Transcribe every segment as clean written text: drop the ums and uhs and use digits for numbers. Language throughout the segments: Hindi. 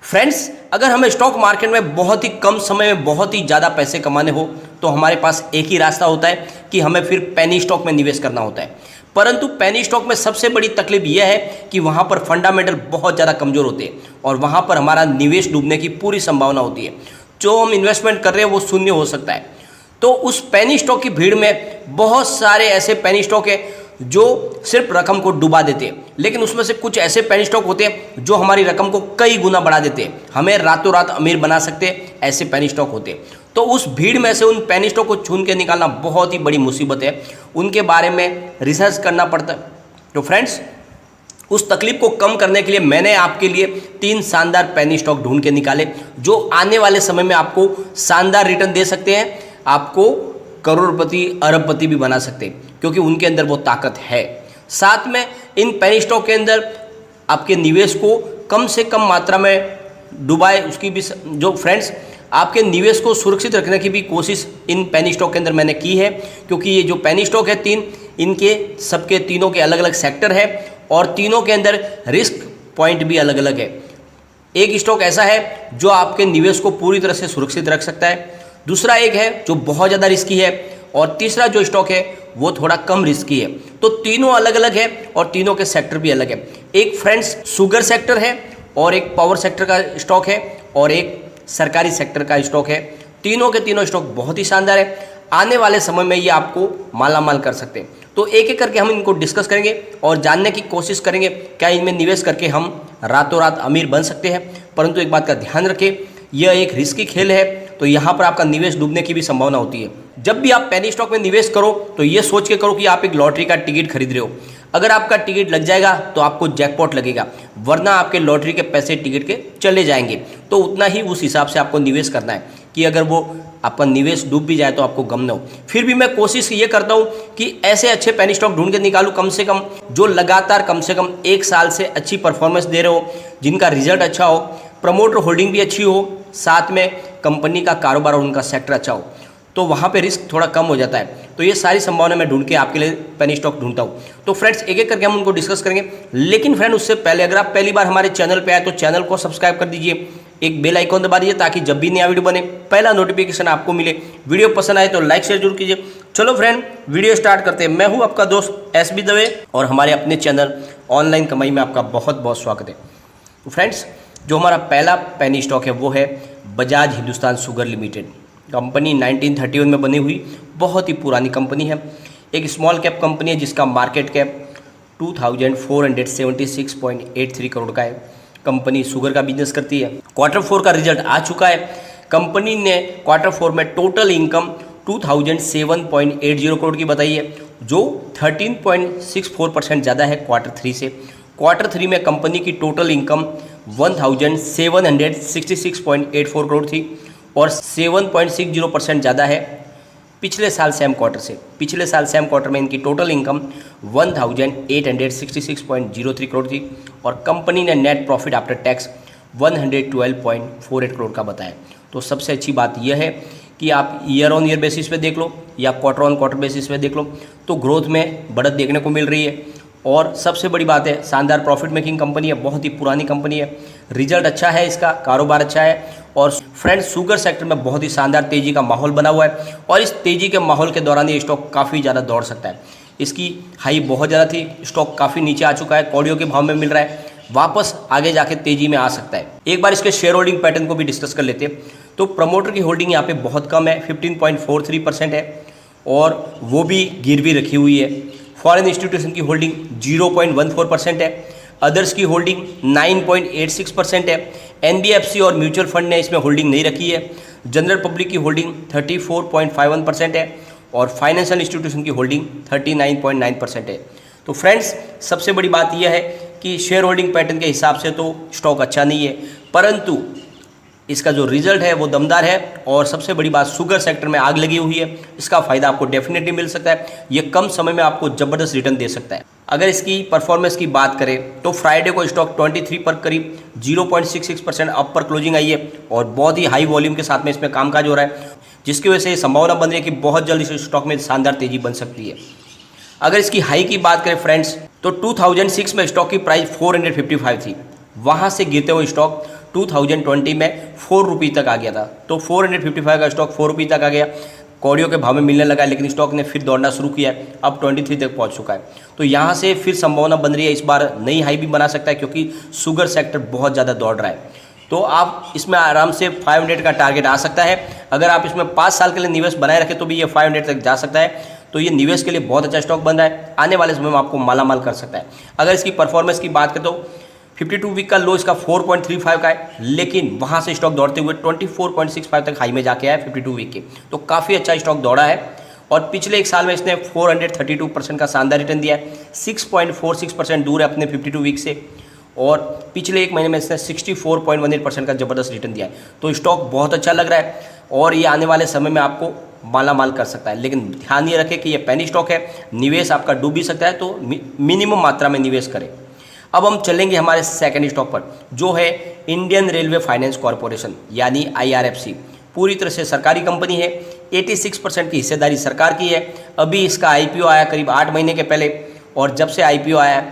फ्रेंड्स, अगर हमें स्टॉक मार्केट में बहुत ही कम समय में बहुत ही ज़्यादा पैसे कमाने हो तो हमारे पास एक ही रास्ता होता है कि हमें फिर पेनी स्टॉक में निवेश करना होता है। परंतु पेनी स्टॉक में सबसे बड़ी तकलीफ यह है कि वहाँ पर फंडामेंटल बहुत ज़्यादा कमज़ोर होते हैं और वहाँ पर हमारा निवेश डूबने की पूरी संभावना होती है। जो हम इन्वेस्टमेंट कर रहे हैं वो शून्य हो सकता है। तो उस पेनी स्टॉक की भीड़ में बहुत सारे ऐसे पेनी स्टॉक है जो सिर्फ रकम को डुबा देते हैं, लेकिन उसमें से कुछ ऐसे पेनी स्टॉक होते हैं जो हमारी रकम को कई गुना बढ़ा देते हैं, हमें रातों रात अमीर बना सकते हैं। ऐसे पेनी स्टॉक होते हैं। तो उस भीड़ में से उन पेनी स्टॉक को चुन के निकालना बहुत ही बड़ी मुसीबत है। उनके बारे में रिसर्च करना पड़ता है। तो फ्रेंड्स, उस तकलीफ को कम करने के लिए मैंने आपके लिए 3 शानदार पेनी स्टॉक ढूंढ के निकाले जो आने वाले समय में आपको शानदार रिटर्न दे सकते हैं, आपको करोड़पति अरबपति भी बना सकते हैं, क्योंकि उनके अंदर वो ताकत है। साथ में इन पेनी स्टॉक के अंदर आपके निवेश को कम से कम मात्रा में डुबाए उसकी भी जो फ्रेंड्स आपके निवेश को सुरक्षित रखने की भी कोशिश इन पेनी स्टॉक के अंदर मैंने की है, क्योंकि ये जो पेनी स्टॉक है 3, इनके सबके तीनों के अलग अलग सेक्टर है और तीनों के अंदर रिस्क पॉइंट भी अलग अलग है। एक स्टॉक ऐसा है जो आपके निवेश को पूरी तरह से सुरक्षित रख सकता है, दूसरा एक है जो बहुत ज़्यादा रिस्की है और तीसरा जो स्टॉक है वो थोड़ा कम रिस्की है। तो तीनों अलग अलग है और तीनों के सेक्टर भी अलग है। एक फ्रेंड्स शुगर सेक्टर है और एक पावर सेक्टर का स्टॉक है और एक सरकारी सेक्टर का स्टॉक है। तीनों के तीनों स्टॉक बहुत ही शानदार है। आने वाले समय में ये आपको मालामाल कर सकते हैं। तो एक एक करके हम इनको डिस्कस करेंगे और जानने की कोशिश करेंगे क्या इनमें निवेश करके हम रातों रात अमीर बन सकते हैं। परंतु एक बात का ध्यान रखें, यह एक रिस्की खेल है, तो यहाँ पर आपका निवेश डूबने की भी संभावना होती है। जब भी आप पेनी स्टॉक में निवेश करो तो ये सोच के करो कि आप एक लॉटरी का टिकट खरीद रहे हो। अगर आपका टिकट लग जाएगा तो आपको जैकपॉट लगेगा, वरना आपके लॉटरी के पैसे टिकट के चले जाएंगे। तो उतना ही उस हिसाब से आपको निवेश करना है कि अगर वो आपका निवेश डूब भी जाए तो आपको गम न हो। फिर भी मैं कोशिश ये करता हूँ कि ऐसे अच्छे पेनी स्टॉक ढूंढ के निकालूँ कम से कम जो लगातार कम से कम 1 साल से अच्छी परफॉर्मेंस दे रहे हो, जिनका रिजल्ट अच्छा हो, प्रमोटर होल्डिंग भी अच्छी हो, साथ में कंपनी का कारोबार और उनका सेक्टर अच्छा हो, तो वहाँ पे रिस्क थोड़ा कम हो जाता है। तो ये सारी संभावना मैं ढूंढ के आपके लिए पेनी स्टॉक ढूंढता हूँ। तो फ्रेंड्स, एक एक करके हम उनको डिस्कस करेंगे। लेकिन फ्रेंड, उससे पहले अगर आप पहली बार हमारे चैनल पे आए तो चैनल को सब्सक्राइब कर दीजिए, एक बेल आइकॉन दबा दीजिए ताकि जब भी नया वीडियो बने पहला नोटिफिकेशन आपको मिले। वीडियो पसंद आए तो लाइक शेयर जरूर कीजिए। चलो फ्रेंड, वीडियो स्टार्ट करते हैं। मैं हूँ आपका दोस्त SB दवे और हमारे अपने चैनल ऑनलाइन कमाई में आपका बहुत बहुत स्वागत है। तो फ्रेंड्स, जो हमारा पहला पेनी स्टॉक है वो है Bajaj Hindustan sugar limited. Company 1931 में बनी हुई बहुत ही पुरानी कंपनी है। एक स्मॉल कैप कंपनी है जिसका मार्केट कैप 2476.83 करोड़ का है। कंपनी शुगर का बिजनेस करती है। Q4 का रिजल्ट आ चुका है। कंपनी ने Q4 में टोटल इनकम 2007.80 करोड़ की बताई है, जो 13.64% ज़्यादा है Q3 से। Q3 में कंपनी की टोटल इनकम 1766.84 करोड़ थी और 7.60% ज़्यादा है पिछले साल सेम क्वार्टर से। पिछले साल सेम क्वार्टर में इनकी टोटल इनकम 1866.03 करोड़ थी और कंपनी ने net profit after tax 112.48 crore का बताया। तो सबसे अच्छी बात यह है कि आप ईयर ऑन ईयर बेसिस पे देख लो या क्वार्टर ऑन क्वार्टर बेसिस पे देख लो तो ग्रोथ में बढ़त देखने को मिल रही है। और सबसे बड़ी बात है, शानदार प्रॉफिट मेकिंग कंपनी है, बहुत ही पुरानी कंपनी है, रिजल्ट अच्छा है, इसका कारोबार अच्छा है। और फ्रेंड्स, शुगर सेक्टर में बहुत ही शानदार तेज़ी का माहौल बना हुआ है और इस तेज़ी के माहौल के दौरान ये स्टॉक काफ़ी ज़्यादा दौड़ सकता है। इसकी हाई बहुत ज़्यादा थी, स्टॉक काफ़ी नीचे आ चुका है, कौड़ियों के भाव में मिल रहा है, वापस आगे जाके तेज़ी में आ सकता है। एक बार इसके शेयर होल्डिंग पैटर्न को भी डिस्कस कर लेते हैं। तो प्रमोटर की होल्डिंग यहाँ पे बहुत कम है, 15.43% है और वो भी गिरवी रखी हुई है। फॉरेन इंस्टीट्यूशन की होल्डिंग 0.14% है। अदर्स की होल्डिंग 9.86% है। NBFC और म्यूचुअल फंड ने इसमें होल्डिंग नहीं रखी है। जनरल पब्लिक की होल्डिंग 34.51% है और फाइनेंशियल इंस्टीट्यूशन की होल्डिंग 39.9% है। तो फ्रेंड्स, सबसे बड़ी बात यह है कि शेयर होल्डिंग पैटर्न के हिसाब से तो स्टॉक अच्छा नहीं है, परंतु इसका जो रिजल्ट है वो दमदार है। और सबसे बड़ी बात, शुगर सेक्टर में आग लगी हुई है, इसका फ़ायदा आपको डेफिनेटली मिल सकता है। ये कम समय में आपको ज़बरदस्त रिटर्न दे सकता है। अगर इसकी परफॉर्मेंस की बात करें तो फ्राइडे को स्टॉक 23 पर करीब 0.66% अप पर क्लोजिंग आई है और बहुत ही हाई वॉल्यूम के साथ में इसमें कामकाज हो रहा है, जिसकी वजह से ये संभावना बन रही है कि बहुत जल्द इस स्टॉक में शानदार तेज़ी बन सकती है। अगर इसकी हाई की बात करें फ्रेंड्स तो 2006 में स्टॉक की प्राइस 455 थी, वहाँ से गिरते हुए स्टॉक 2020 में 4 रुपये तक आ गया था, तो 455 का स्टॉक 4 रुपये तक आ गया, कौड़ियों के भाव में मिलने लगा, लेकिन स्टॉक ने फिर दौड़ना शुरू किया है, अब 23 तक पहुंच चुका है। तो यहाँ से फिर संभावना बन रही है, इस बार नई हाई भी बना सकता है क्योंकि शुगर सेक्टर बहुत ज़्यादा दौड़ रहा है। तो आप इसमें आराम से 500 का टारगेट आ सकता है। अगर आप इसमें 5 साल के लिए निवेश बनाए रखें तो भी ये 500 तक जा सकता है। तो ये निवेश के लिए बहुत अच्छा स्टॉक बन रहा है, आने वाले समय में आपको मालामाल कर सकता है। अगर इसकी परफॉर्मेंस की बात करें तो 52 वीक का लो इसका 4.35 का है, लेकिन वहाँ से स्टॉक दौड़ते हुए 24.65 तक हाई में जाके आया 52 वीक के, तो काफ़ी अच्छा स्टॉक दौड़ा है। और पिछले एक साल में इसने 432% का शानदार रिटर्न दिया है, 6.46% दूर है अपने 52 वीक से, और पिछले एक महीने में इसने 64.18% का ज़बरदस्त रिटर्न दिया है। तो स्टॉक बहुत अच्छा लग रहा है और ये आने वाले समय में आपको मालामाल कर सकता है। लेकिन ध्यान ये रखें कि ये पेनी स्टॉक है, निवेश आपका डूब भी सकता है, तो मिनिमम मात्रा में निवेश करें। अब हम चलेंगे हमारे सेकंड स्टॉक पर, जो है इंडियन रेलवे फाइनेंस कॉरपोरेशन यानी IRFC। पूरी तरह से सरकारी कंपनी है, 86% की हिस्सेदारी सरकार की है। अभी इसका IPO आया करीब 8 महीने के पहले, और जब से IPO आया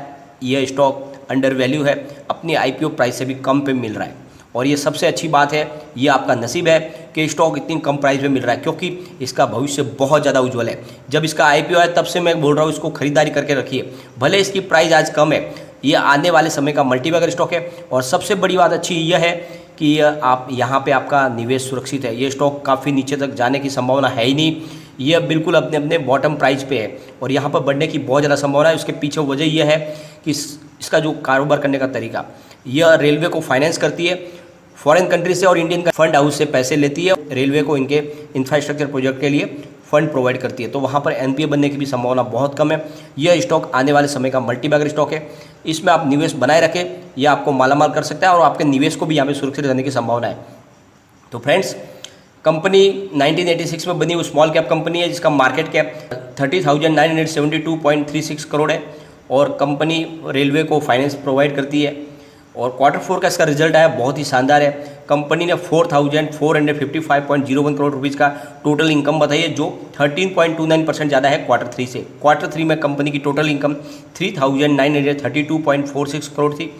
यह स्टॉक अंडर वैल्यू है, अपनी IPO प्राइस से भी कम पे मिल रहा है। और ये सबसे अच्छी बात है, ये आपका नसीब है कि स्टॉक इतनी कम प्राइस में मिल रहा है, क्योंकि इसका भविष्य बहुत ज़्यादा उज्जवल है। जब इसका IPO आया तब से मैं बोल रहा हूँ इसको खरीदारी करके रखिए, भले इसकी प्राइस आज कम है, ये आने वाले समय का मल्टीबैगर स्टॉक है। और सबसे बड़ी बात अच्छी यह है कि आप यहाँ पे आपका निवेश सुरक्षित है। ये स्टॉक काफ़ी नीचे तक जाने की संभावना है ही नहीं, यह बिल्कुल अपने अपने बॉटम प्राइस पे है और यहाँ पर बढ़ने की बहुत ज़्यादा संभावना है। उसके पीछे वजह यह है कि इसका जो कारोबार करने का तरीका, यह रेलवे को फाइनेंस करती है फॉरेन कंट्री से और इंडियन फंड हाउस से पैसे लेती है, रेलवे को इनके इंफ्रास्ट्रक्चर प्रोजेक्ट के लिए फंड प्रोवाइड करती है। तो वहाँ पर NPA बनने की भी संभावना बहुत कम है। यह स्टॉक आने वाले समय का मल्टीबैगर स्टॉक है, इसमें आप निवेश बनाए रखें, यह आपको मालामाल कर सकता है और आपके निवेश को भी यहाँ पे सुरक्षित रहने की संभावना है। तो फ्रेंड्स, कंपनी 1986 में बनी हुई स्मॉल कैप कंपनी है, जिसका मार्केट कैप 30,972.36 करोड़ है, और कंपनी रेलवे को फाइनेंस प्रोवाइड करती है। और Q4 का इसका रिजल्ट आया बहुत ही शानदार है। कंपनी ने 4,455.01 करोड़ रुपीज़ का टोटल इनकम बताई है, जो 13.29% ज़्यादा है Q3 से। Q3 में कंपनी की टोटल इनकम 3,932.46 करोड़ थी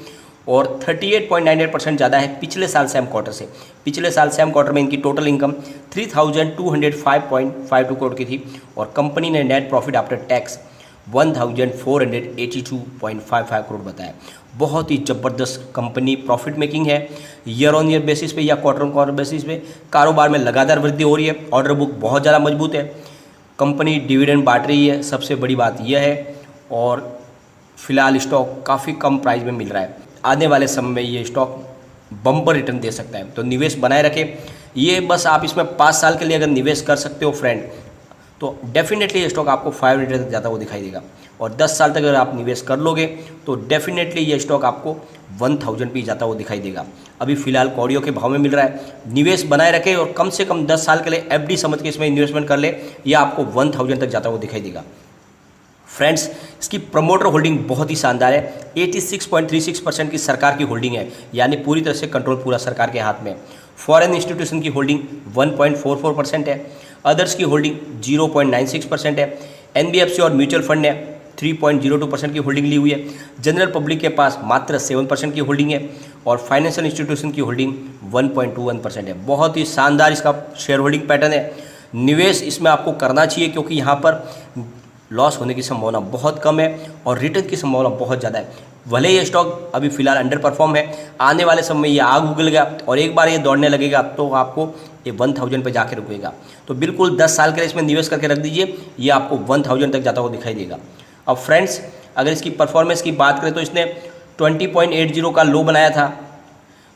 और 38.98% ज़्यादा है पिछले साल सेम क्वार्टर से। पिछले साल सेम क्वार्टर में इनकी टोटल इनकम 3,205.52 करोड़ की थी और कंपनी ने net profit after tax 1,482.55 crore बताया। बहुत ही ज़बरदस्त कंपनी प्रॉफिट मेकिंग है। ईयर ऑन ईयर बेसिस पे या क्वार्टर ऑन क्वार्टर बेसिस पे कारोबार में लगातार वृद्धि हो रही है। ऑर्डर बुक बहुत ज़्यादा मजबूत है। कंपनी डिविडेंड बांट रही है, सबसे बड़ी बात यह है। और फिलहाल स्टॉक काफ़ी कम प्राइस में मिल रहा है। आने वाले समय में ये स्टॉक बम्पर रिटर्न दे सकता है, तो निवेश बनाए रखें। ये बस आप इसमें 5 साल के लिए अगर निवेश कर सकते हो फ्रेंड, तो डेफिनेटली ये स्टॉक आपको 500 तक जाता हुआ दिखाई देगा। और 10 साल तक अगर आप निवेश कर लोगे तो डेफिनेटली ये स्टॉक आपको 1000 पे जाता हुआ दिखाई देगा। अभी फिलहाल कौड़ियों के भाव में मिल रहा है। निवेश बनाए रखें और कम से कम 10 साल के लिए FD समझ के इसमें इन्वेस्टमेंट कर ले, यह आपको 1000 तक जाता हुआ दिखाई देगा। फ्रेंड्स, इसकी प्रमोटर होल्डिंग बहुत ही शानदार है। 86.36% की सरकार की होल्डिंग है, यानी पूरी तरह से कंट्रोल पूरा सरकार के हाथ में। फॉरेन इंस्टीट्यूशन की होल्डिंग 1.44% है। अदर्स की होल्डिंग 0.96% है। NBFC और म्यूचुअल फंड ने 3.02% की होल्डिंग ली हुई है। जनरल पब्लिक के पास मात्र 7% की होल्डिंग है और फाइनेंशियल इंस्टीट्यूशन की होल्डिंग 1.21% है। बहुत ही शानदार इसका शेयर होल्डिंग पैटर्न है। निवेश इसमें आपको करना चाहिए, क्योंकि यहाँ पर लॉस होने की संभावना बहुत कम है और रिटर्न की संभावना बहुत ज़्यादा है। भले ये स्टॉक अभी फिलहाल अंडर परफॉर्म है, आने वाले समय में ये आग उगल गया और एक बार ये दौड़ने लगेगा तो आपको ये 1000 पे जाके रुकेगा। तो बिल्कुल 10 साल के लिए इसमें निवेश करके रख दीजिए, ये आपको 1000 तक जाता हुआ दिखाई देगा। अब फ्रेंड्स, अगर इसकी परफॉर्मेंस की बात करें तो इसने 20.80 का लो बनाया था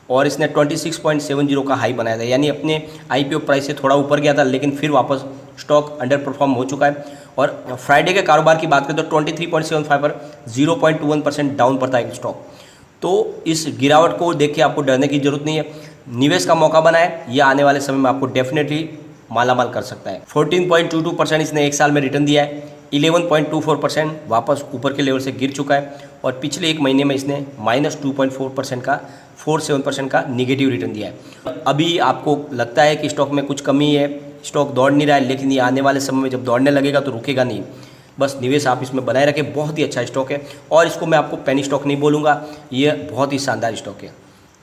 और इसने 26.70 का हाई बनाया था, यानी अपने IPO प्राइस से थोड़ा ऊपर गया था, लेकिन फिर वापस स्टॉक अंडर परफॉर्म हो चुका है। और फ्राइडे के कारोबार की बात करें तो 23.75 पर 0.21% डाउन पड़ता है स्टॉक। तो इस गिरावट को देख के आपको डरने की जरूरत नहीं है। निवेश का मौका बनाए, यह आने वाले समय में आपको डेफिनेटली मालामाल कर सकता है। 14.22% इसने एक साल में रिटर्न दिया है। 11.24% वापस ऊपर के लेवल से गिर चुका है और पिछले एक महीने में इसने -2.47% का निगेटिव रिटर्न दिया है। अभी आपको लगता है कि स्टॉक में कुछ कमी है, स्टॉक दौड़ नहीं रहा है, लेकिन ये आने वाले समय में जब दौड़ने लगेगा तो रुकेगा नहीं। बस निवेश आप इसमें बनाए रखें। बहुत ही अच्छा स्टॉक है और इसको मैं आपको पेनी स्टॉक नहीं बोलूँगा, ये बहुत ही शानदार स्टॉक है।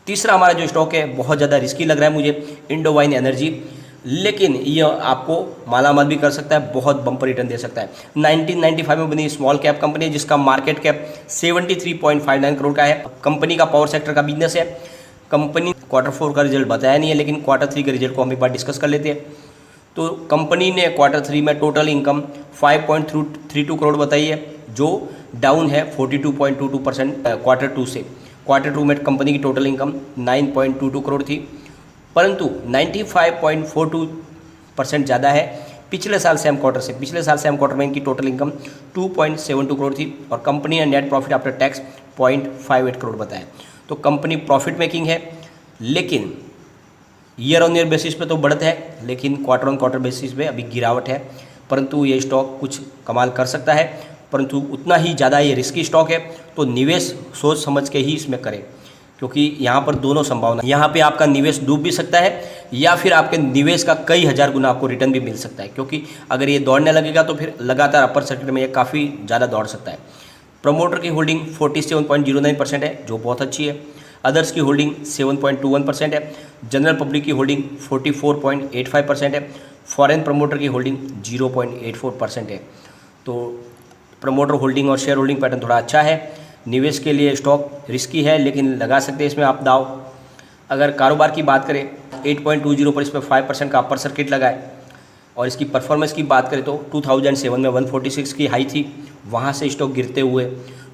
तीसरा हमारा जो स्टॉक है बहुत ज़्यादा रिस्की लग रहा है मुझे, इंडोवाइन एनर्जी, लेकिन ये आपको मालामाल भी कर सकता है, बहुत बम्पर रिटर्न दे सकता है। 1995 में बनी स्मॉल कैप कंपनी है जिसका मार्केट कैप 73.59 करोड़ का है। कंपनी का पावर सेक्टर का बिजनेस है। कंपनी Q4 का रिजल्ट बताया नहीं है, लेकिन Q3 के रिजल्ट को हम एक बार डिस्कस कर लेते हैं। तो कंपनी ने Q3 में टोटल इनकम 5.32 करोड़ बताई है, जो डाउन है 42.22% Q2 से। Q2 में कंपनी की टोटल इनकम 9.22 करोड़ थी, परंतु 95.42% ज़्यादा है पिछले साल सेम क्वार्टर से। पिछले साल सेम क्वार्टर में इनकी टोटल इनकम 2.72 करोड़ थी और कंपनी ने net profit after tax 0.58 crore बताया। तो कंपनी प्रॉफिट मेकिंग है, लेकिन ईयर ऑन ईयर बेसिस पे तो बढ़त है, लेकिन क्वार्टर ऑन क्वार्टर बेसिस पे अभी गिरावट है। परंतु ये स्टॉक कुछ कमाल कर सकता है, परंतु उतना ही ज़्यादा ये रिस्की स्टॉक है, तो निवेश सोच समझ के ही इसमें करें, क्योंकि यहाँ पर दोनों संभावना, यहाँ पे आपका निवेश डूब भी सकता है या फिर आपके निवेश का कई हज़ार गुना आपको रिटर्न भी मिल सकता है, क्योंकि अगर ये दौड़ने लगेगा तो फिर लगातार अपर सर्किट में ये काफ़ी ज़्यादा दौड़ सकता है। प्रमोटर की होल्डिंग 47.09% है, जो बहुत अच्छी है। अदर्स की होल्डिंग 7.21% है। जनरल पब्लिक की होल्डिंग 44.85% है। फॉरेन प्रमोटर की होल्डिंग 0.84% है। तो प्रमोटर होल्डिंग और शेयर होल्डिंग पैटर्न थोड़ा अच्छा है। निवेश के लिए स्टॉक रिस्की है, लेकिन लगा सकते हैं इसमें आप दाव। अगर कारोबार की बात करें 8.20 पर इसमें 5% का अपर सर्किट लगा है, और इसकी परफॉर्मेंस की बात करें तो 2007 में 146 की हाई थी, वहाँ से स्टॉक गिरते हुए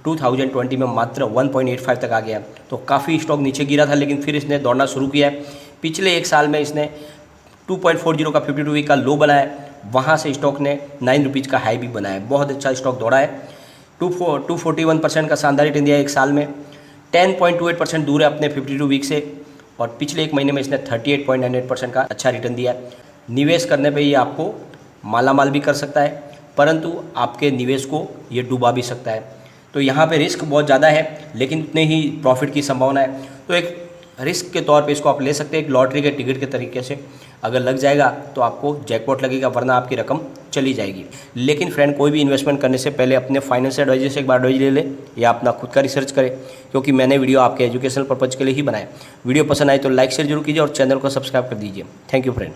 2020 में मात्र 1.85 तक आ गया। तो काफ़ी स्टॉक नीचे गिरा था, लेकिन फिर इसने दौड़ना शुरू किया है। पिछले एक साल में इसने 2.40 का 52 वीक का लो बनाया, वहाँ से स्टॉक ने 9 रुपीज़ का हाई भी बनाया। बहुत अच्छा स्टॉक दौड़ा है। 241% का शानदार रिटर्न दिया है एक साल में। 10.28% दूर है अपने 52 वीक से, और पिछले एक महीने में इसने 38.98% का अच्छा रिटर्न दिया है। निवेश करने पे ये आपको मालामाल भी कर सकता है, परंतु आपके निवेश को ये डुबा भी सकता है। तो यहाँ पे रिस्क बहुत ज़्यादा है, लेकिन उतने ही प्रॉफिट की संभावना है। तो एक रिस्क के तौर पे इसको आप ले सकते हैं, एक लॉटरी के टिकट के तरीके से। अगर लग जाएगा तो आपको जैकपॉट लगेगा, वरना आपकी रकम चली जाएगी। लेकिन फ्रेंड, कोई भी इन्वेस्टमेंट करने से पहले अपने फाइनेंशियल एडवाइजर से एक बार एडवाइज ले लें, या अपना खुद का रिसर्च करें, क्योंकि मैंने वीडियो आपके एजुकेशनल पर्पज़ के लिए ही बनाया। वीडियो पसंद आए तो लाइक शेयर जरूर कीजिए और चैनल को सब्सक्राइब कर दीजिए। Thank you friend.